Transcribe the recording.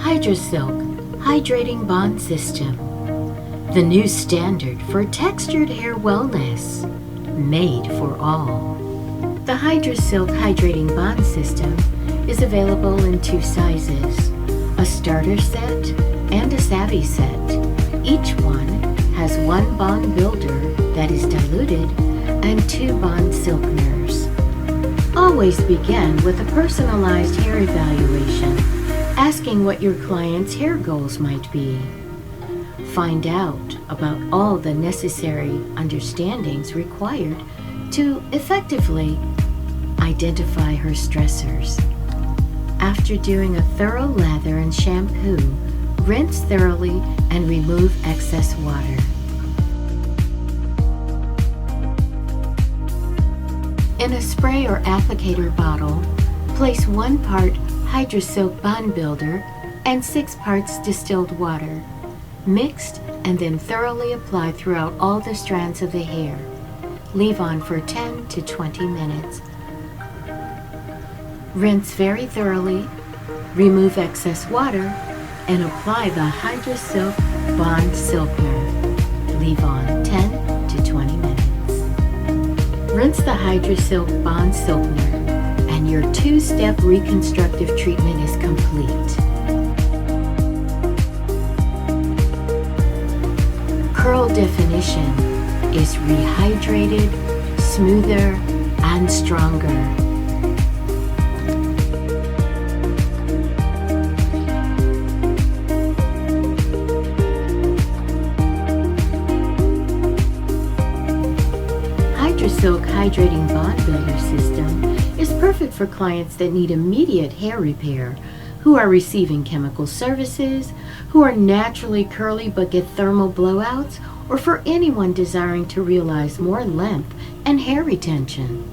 Hydrasilk Hydrating Bond System, the new standard for textured hair wellness, made for all. The Hydrasilk Hydrating Bond System is available in 2 sizes, a starter set and a savvy set. Each one has 1 bond builder that is diluted and 2 bond silkeners. Always begin with a personalized hair evaluation, asking what your client's hair goals might be. Find out about all the necessary understandings required to effectively identify her stressors. After doing a thorough lather and shampoo, rinse thoroughly and remove excess water. In a spray or applicator bottle, place 1 part Hydrasilk Bond Builder and 6 parts distilled water, mixed and then thoroughly apply throughout all the strands of the hair. Leave on for 10 to 20 minutes. Rinse very thoroughly, remove excess water, and apply the Hydrasilk Bond Silkener. Leave on 10 to 20 minutes. Rinse the Hydrasilk Bond Silkener, and your 2-step reconstructive treatment is complete. Curl definition is rehydrated, smoother, and stronger. Hydrasilk Hydrating Bond Builder System is perfect for clients that need immediate hair repair, who are receiving chemical services, who are naturally curly but get thermal blowouts, or for anyone desiring to realize more length and hair retention.